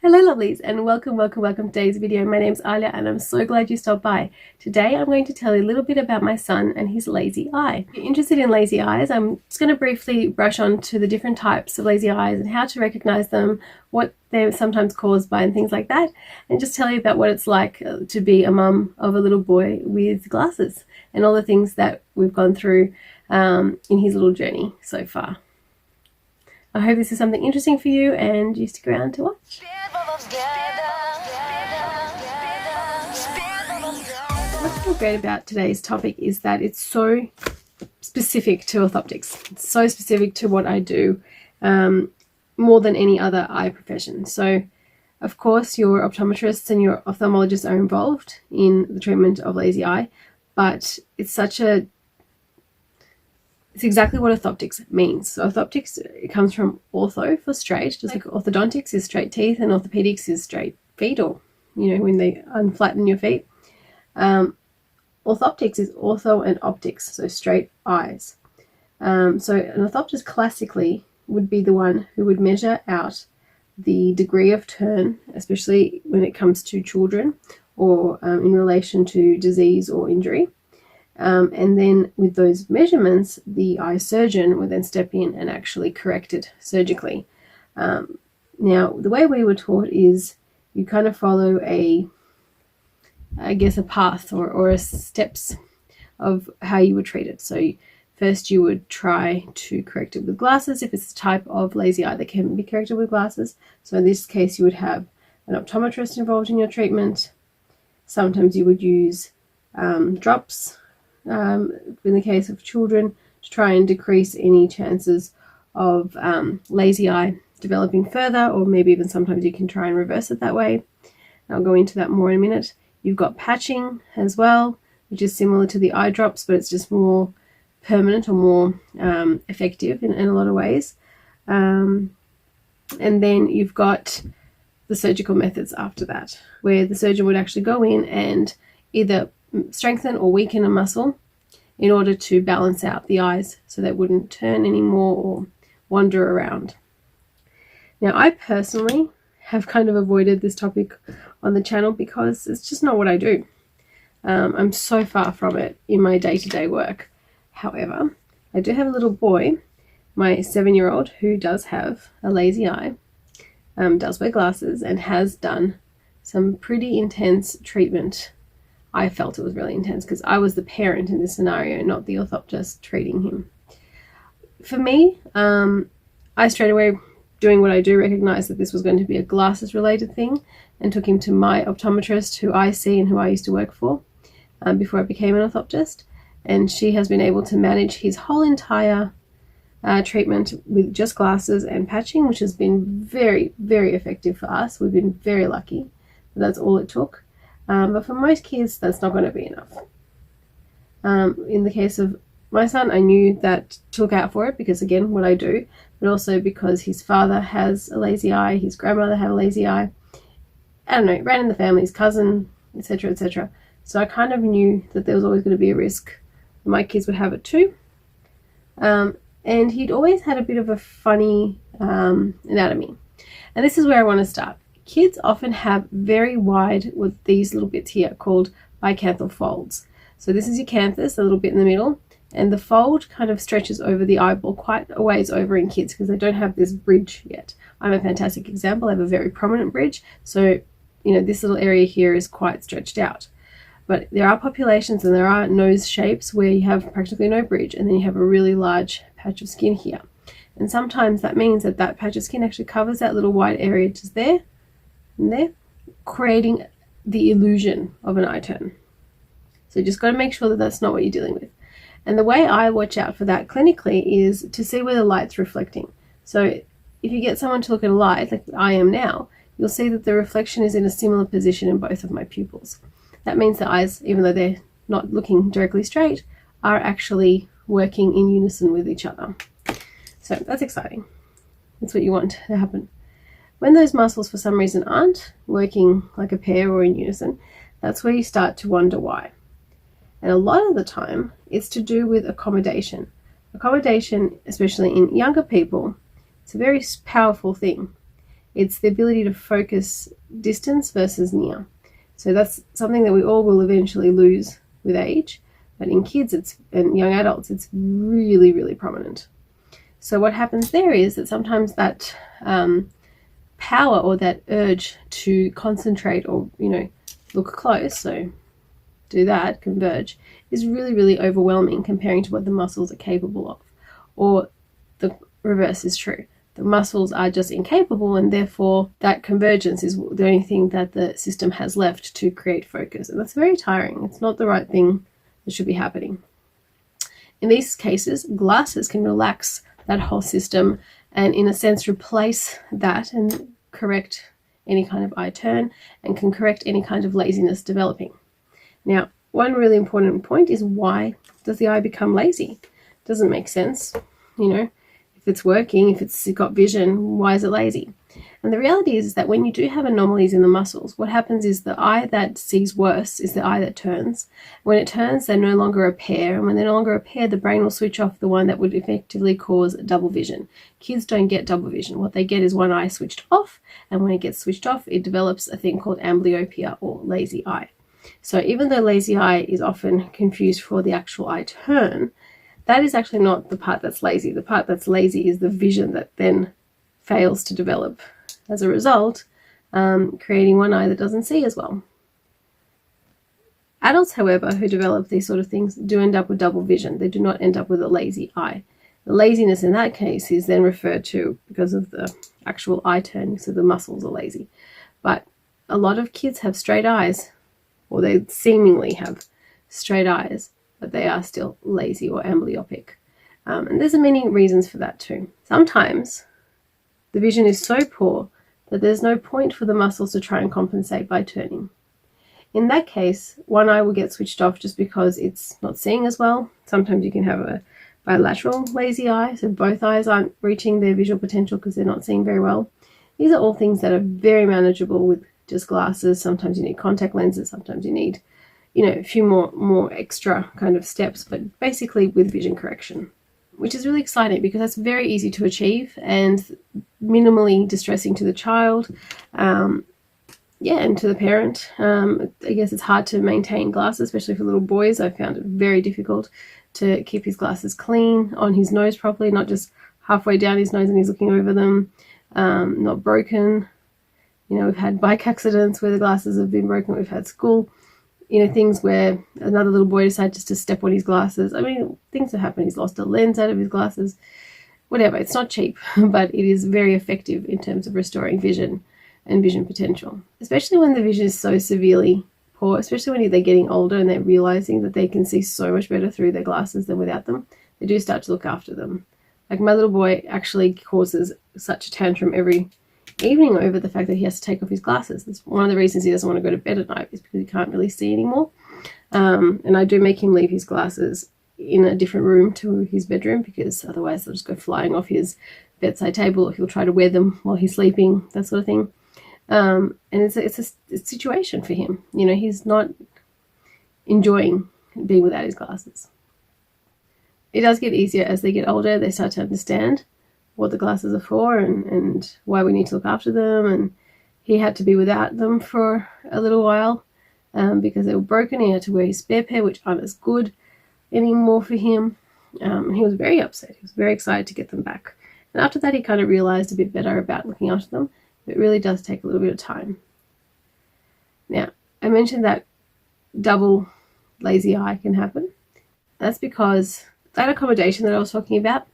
Hello lovelies, and welcome to today's video. My name's Alya and I'm so glad you stopped by. Today I'm going to tell you a little bit about my son and his lazy eye. If you're interested in lazy eyes, I'm just going to briefly brush on to the different types of lazy eyes and how to recognize them, what they're sometimes caused by and things like that, and just tell you about what it's like to be a mum of a little boy with glasses and all the things that we've gone through in his little journey so far. I hope this is something interesting for you and you stick around to watch. What's so great about today's topic is that it's so specific to orthoptics. It's so specific to what I do, more than any other eye profession. So, of course, your optometrists and your ophthalmologists are involved in the treatment of lazy eye, but it's exactly what orthoptics means. So orthoptics, it comes from ortho for straight, just like orthodontics is straight teeth and orthopedics is straight feet, or, you know, when they unflatten your feet. Orthoptics is ortho and optics, so straight eyes. So an orthoptist classically would be the one who would measure out the degree of turn, especially when it comes to children or in relation to disease or injury. And then with those measurements, the eye surgeon would then step in and actually correct it surgically. Now, the way we were taught is you kind of follow a path or a steps of how you would treat it. So first you would try to correct it with glasses if it's a type of lazy eye that can be corrected with glasses. So in this case, you would have an optometrist involved in your treatment. Sometimes you would use drops, in the case of children, to try and decrease any chances of lazy eye developing further, or maybe even sometimes you can try and reverse it that way. I'll go into that more in a minute. You've got patching as well, which is similar to the eye drops, but it's just more permanent or more effective in a lot of ways. And then you've got the surgical methods after that, where the surgeon would actually go in and either strengthen or weaken a muscle in order to balance out the eyes so they wouldn't turn anymore or wander around. Now, I personally have kind of avoided this topic on the channel because it's just not what I do. I'm so far from it in my day-to-day work. However, I do have a little boy, my 7-year-old, who does have a lazy eye, does wear glasses, and has done some pretty intense treatment. I felt it was really intense because I was the parent in this scenario, not the orthoptist treating him. For me, I straight away, doing what I do, recognized that this was going to be a glasses related thing and took him to my optometrist, who I see and who I used to work for before I became an orthoptist. And she has been able to manage his whole entire treatment with just glasses and patching, which has been very, very effective for us. We've been very lucky. That's all it took. But for most kids, that's not going to be enough. In the case of my son, I knew that to look out for it because, again, what I do, but also because his father has a lazy eye, his grandmother had a lazy eye. I don't know, ran in the family, his cousin, etc., etc. So I kind of knew that there was always going to be a risk that my kids would have it too. And he'd always had a bit of a funny anatomy. And this is where I want to start. Kids often have very wide, with these little bits here called bicanthal folds. So this is your canthus, a little bit in the middle, and the fold kind of stretches over the eyeball quite a ways over in kids because they don't have this bridge yet. I'm a fantastic example. I have a very prominent bridge. So, you know, this little area here is quite stretched out. But there are populations and there are nose shapes where you have practically no bridge, and then you have a really large patch of skin here. And sometimes that means that that patch of skin actually covers that little white area just there and there, creating the illusion of an eye turn. So you just got to make sure that that's not what you're dealing with. And the way I watch out for that clinically is to see where the light's reflecting. So if you get someone to look at a light, like I am now, you'll see that the reflection is in a similar position in both of my pupils. That means the eyes, even though they're not looking directly straight, are actually working in unison with each other. So that's exciting. That's what you want to happen. When those muscles for some reason aren't working like a pair or in unison, that's where you start to wonder why. And a lot of the time, it's to do with accommodation. Accommodation, especially in younger people, it's a very powerful thing. It's the ability to focus distance versus near. So that's something that we all will eventually lose with age, but in kids and young adults, it's really, really prominent. So what happens there is that sometimes that power or that urge to concentrate or, look close, so do that, converge, is really, really overwhelming comparing to what the muscles are capable of. Or the reverse is true. The muscles are just incapable, and therefore that convergence is the only thing that the system has left to create focus. And that's very tiring. It's not the right thing that should be happening. In these cases, glasses can relax that whole system and, in a sense, replace that and correct any kind of eye turn and can correct any kind of laziness developing. Now, one really important point is, why does the eye become lazy? Doesn't make sense. If it's working, if it's got vision, why is it lazy? And the reality is that when you do have anomalies in the muscles, what happens is the eye that sees worse is the eye that turns. When it turns, they're no longer a pair. And when they're no longer a pair, the brain will switch off the one that would effectively cause double vision. Kids don't get double vision. What they get is one eye switched off. And when it gets switched off, it develops a thing called amblyopia, or lazy eye. So even though lazy eye is often confused for the actual eye turn, that is actually not the part that's lazy. The part that's lazy is the vision that then fails to develop as a result, creating one eye that doesn't see as well. Adults, however, who develop these sort of things do end up with double vision. They do not end up with a lazy eye. The laziness in that case is then referred to because of the actual eye turn, so the muscles are lazy. But a lot of kids have straight eyes, or they seemingly have straight eyes, but they are still lazy or amblyopic. And there's many reasons for that too. Sometimes the vision is so poor that there's no point for the muscles to try and compensate by turning. In that case, one eye will get switched off just because it's not seeing as well. Sometimes you can have a bilateral lazy eye, so both eyes aren't reaching their visual potential because they're not seeing very well. These are all things that are very manageable with just glasses. Sometimes you need contact lenses, sometimes you need a few more extra kind of steps, but basically with vision correction, which is really exciting because that's very easy to achieve and minimally distressing to the child, and to the parent. I guess it's hard to maintain glasses, especially for little boys. I found it very difficult to keep his glasses clean, on his nose properly, not just halfway down his nose and he's looking over them, not broken. We've had bike accidents where the glasses have been broken. We've had school things where another little boy decided just to step on his glasses. I mean, things have happened. He's lost a lens out of his glasses. Whatever. It's not cheap, but it is very effective in terms of restoring vision and vision potential, especially when the vision is so severely poor, especially when they're getting older and they're realizing that they can see so much better through their glasses than without them. They do start to look after them. Like, my little boy actually causes such a tantrum every evening over the fact that he has to take off his glasses. That's one of the reasons he doesn't want to go to bed at night, is because he can't really see anymore. And I do make him leave his glasses in a different room to his bedroom, because otherwise they'll just go flying off his bedside table, or he'll try to wear them while he's sleeping, that sort of thing. And it's a situation for him. He's not enjoying being without his glasses. It does get easier as they get older. They start to understand what the glasses are for and why we need to look after them. And he had to be without them for a little while because they were broken. He had to wear his spare pair, which aren't as good anymore for him. And he was very upset. He was very excited to get them back. And after that, he kind of realized a bit better about looking after them. It really does take a little bit of time. Now, I mentioned that double lazy eye can happen. That's because that accommodation that I was talking about,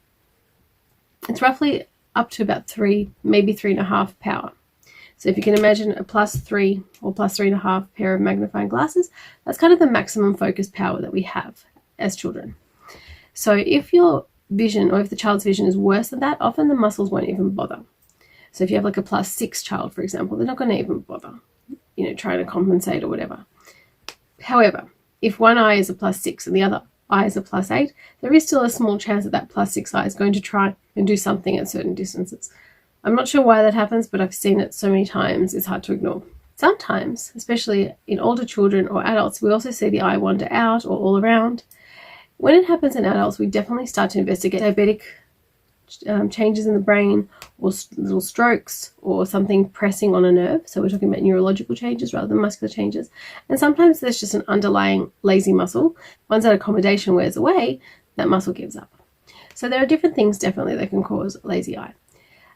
it's roughly up to about 3, maybe 3.5 power. So if you can imagine a +3 or +3.5 pair of magnifying glasses, that's kind of the maximum focus power that we have as children. So if your vision, or if the child's vision is worse than that, often the muscles won't even bother. So if you have like a +6 child, for example, they're not going to even bother, trying to compensate or whatever. However, if one eye is a +6 and the other eye is a +8, there is still a small chance that that +6 eye is going to try and do something at certain distances. I'm not sure why that happens, but I've seen it so many times, it's hard to ignore. Sometimes, especially in older children or adults, we also see the eye wander out or all around. When it happens in adults, we definitely start to investigate diabetic changes in the brain, or little strokes, or something pressing on a nerve. So we're talking about neurological changes rather than muscular changes. And sometimes there's just an underlying lazy muscle. Once that accommodation wears away, that muscle gives up. So there are different things definitely that can cause lazy eye,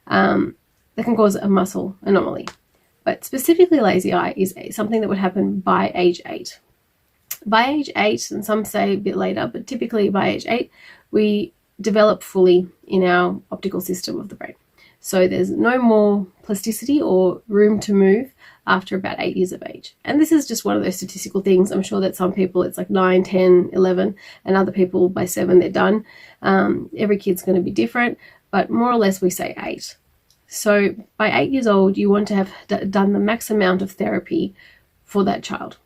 that can cause a muscle anomaly. But specifically lazy eye is something that would happen by age 8. By age 8, and some say a bit later, but typically by age 8, we develop fully in our optical system of the brain. So there's no more plasticity or room to move after about 8 years of age. And this is just one of those statistical things. I'm sure that some people it's like 9, 10, 11, and other people by 7 they're done. Every kid's going to be different, but more or less we say 8. So by 8 years old, you want to have done the max amount of therapy for that child.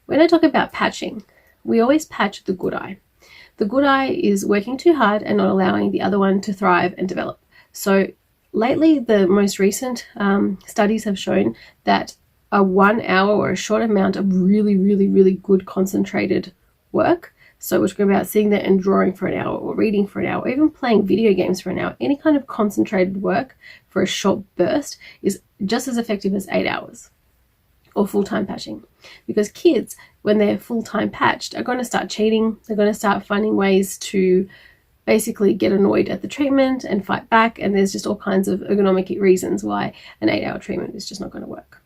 When I talk about patching, we always patch the good eye. The good eye is working too hard and not allowing the other one to thrive and develop. So lately, the most recent studies have shown that a 1 hour or a short amount of really, really, really good concentrated work, so we're talking about sitting there and drawing for an hour, or reading for an hour, or even playing video games for an hour, any kind of concentrated work for a short burst is just as effective as 8 hours or full-time patching. Because kids, when they're full-time patched, are going to start cheating. They're going to start finding ways to basically get annoyed at the treatment and fight back, and there's just all kinds of ergonomic reasons why an 8-hour treatment is just not going to work.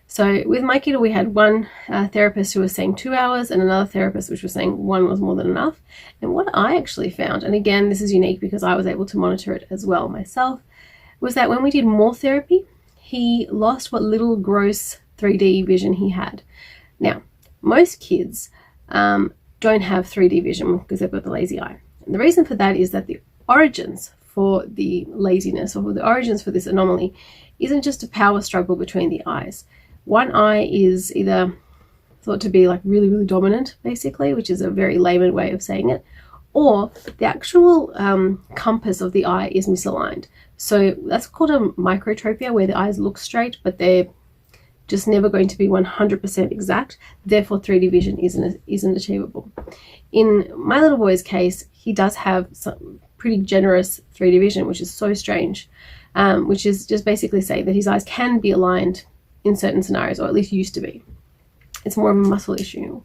So with my kiddo, we had one therapist who was saying 2 hours and another therapist which was saying 1 was more than enough. And what I actually found, and again this is unique because I was able to monitor it as well myself, was that when we did more therapy, he lost what little gross 3D vision he had. Now, most kids don't have 3D vision because they've got the lazy eye. And the reason for that is that the origins for the laziness, or the origins for this anomaly, isn't just a power struggle between the eyes. One eye is either thought to be like really, really dominant, basically, which is a very layman way of saying it, or the actual compass of the eye is misaligned. So that's called a microtrophia, where the eyes look straight, but they're just never going to be 100% exact. Therefore, 3D vision isn't achievable. In my little boy's case, he does have some pretty generous 3D vision, which is so strange, which is just basically saying that his eyes can be aligned in certain scenarios, or at least used to be. It's more of a muscle issue.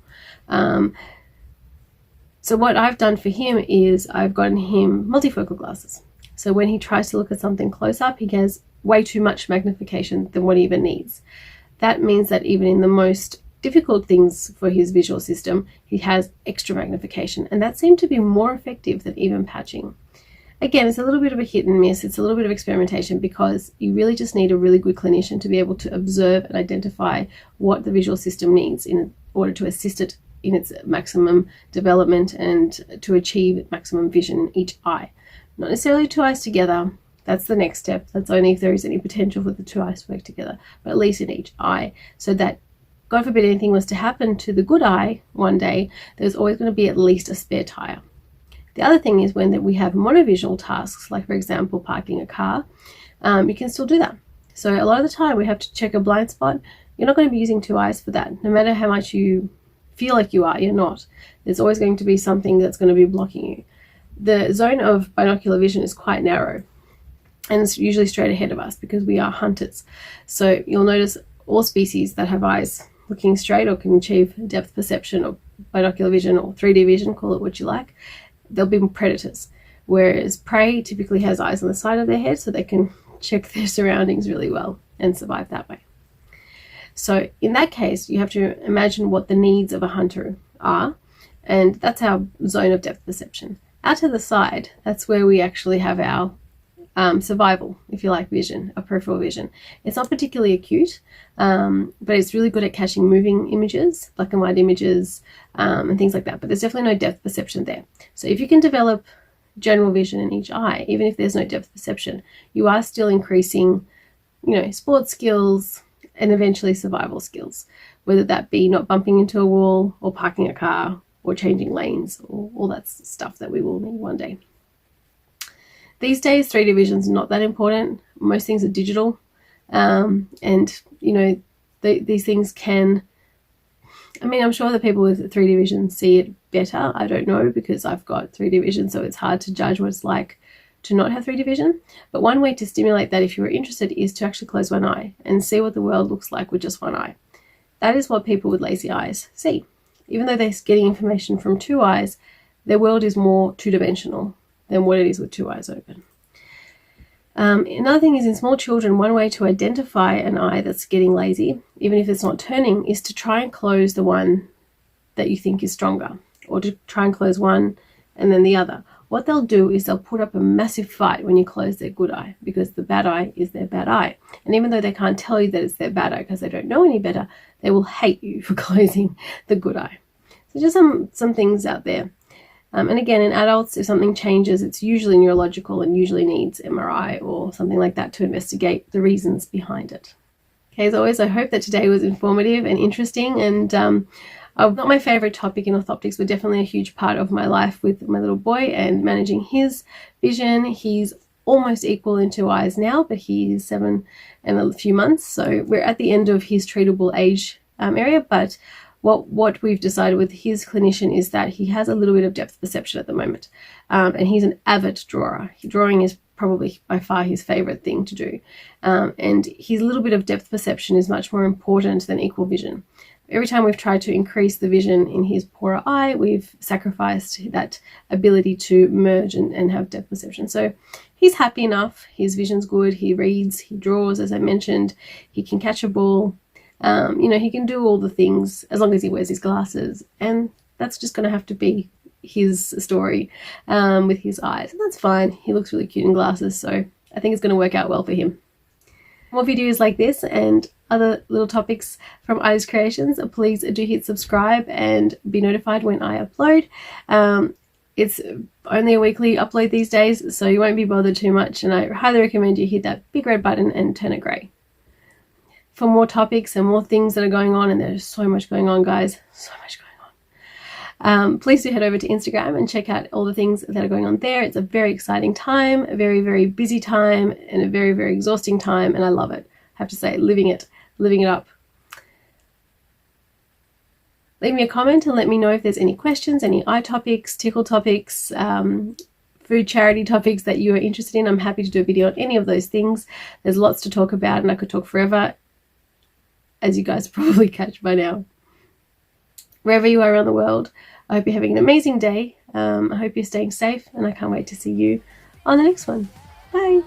So what I've done for him is I've gotten him multifocal glasses. So when he tries to look at something close up, he has way too much magnification than what he even needs. That means that even in the most difficult things for his visual system, he has extra magnification, and that seemed to be more effective than even patching. Again, it's a little bit of a hit and miss. It's a little bit of experimentation, because you really just need a really good clinician to be able to observe and identify what the visual system needs in order to assist it in its maximum development and to achieve maximum vision in each eye. Not necessarily 2 eyes together. That's the next step. That's only if there is any potential for the 2 eyes to work together, but at least in each eye, so that, God forbid anything was to happen to the good eye one day, there's always going to be at least a spare tire. The other thing is when we have monovisual tasks, like for example parking a car, you can still do that. So a lot of the time we have to check a blind spot. You're not going to be using 2 eyes for that. No matter how much you feel like you are, you're not. There's always going to be something that's going to be blocking you. The zone of binocular vision is quite narrow, and it's usually straight ahead of us because we are hunters. So you'll notice all species that have eyes looking straight or can achieve depth perception or binocular vision or 3D vision, call it what you like, they'll be predators. Whereas prey typically has eyes on the side of their head, so they can check their surroundings really well and survive that way. So in that case, you have to imagine what the needs of a hunter are, and that's our zone of depth perception. Out to the side, that's where we actually have our survival, if you like, vision, a peripheral vision. It's not particularly acute, but it's really good at catching moving images, black and white images, and things like that. But there's definitely no depth perception there. So if you can develop general vision in each eye, even if there's no depth perception, you are still increasing, sports skills and eventually survival skills, whether that be not bumping into a wall or parking a car or changing lanes or all that stuff that we will need one day. These days, 3D vision is not that important. Most things are digital, and these things can. I'm sure the people with 3D vision see it better. I don't know, because I've got 3D vision, so it's hard to judge what it's like to not have 3D vision. But one way to stimulate that, if you were interested, is to actually close one eye and see what the world looks like with just one eye. That is what people with lazy eyes see. Even though they're getting information from two eyes, their world is more two-dimensional than what it is with two eyes open. Another thing is, in small children, one way to identify an eye that's getting lazy, even if it's not turning, is to try and close the one that you think is stronger, or to try and close one and then the other. What they'll do is they'll put up a massive fight when you close their good eye, because the bad eye is their bad eye. And even though they can't tell you that it's their bad eye because they don't know any better, they will hate you for closing the good eye. So just some things out there. And again, in adults, if something changes, it's usually neurological and usually needs MRI or something like that to investigate the reasons behind it. Okay, as always, I hope that today was informative and interesting, and not my favorite topic in orthoptics, but definitely a huge part of my life with my little boy and managing his vision. He's almost equal in two eyes now, but he's 7 and a few months, so we're at the end of his treatable age area. But what we've decided with his clinician is that he has a little bit of depth perception at the moment, and he's an avid drawer. Drawing is probably by far his favorite thing to do, and his little bit of depth perception is much more important than equal vision. Every time we've tried to increase the vision in his poorer eye, we've sacrificed that ability to merge and have depth perception. So he's happy enough, his vision's good, he reads, he draws, as I mentioned, he can catch a ball. He can do all the things as long as he wears his glasses, and that's just going to have to be his story with his eyes, and that's fine. He looks really cute in glasses, so I think it's going to work out well for him. More videos like this and other little topics from Alya's Creations, please do hit subscribe and be notified when I upload. It's only a weekly upload these days, so you won't be bothered too much, and I highly recommend you hit that big red button and turn it grey. For more topics and more things that are going on, and there's so much going on, guys, so much going on. Please do head over to Instagram and check out all the things that are going on there. It's a very exciting time, a very, very busy time, and a very, very exhausting time, and I love it. I have to say, living it up. Leave me a comment and let me know if there's any questions, any eye topics, tickle topics, food charity topics that you are interested in. I'm happy to do a video on any of those things. There's lots to talk about, and I could talk forever, as you guys probably catch by now. Wherever you are around the world, I hope you're having an amazing day. I hope you're staying safe, and I can't wait to see you on the next one. Bye.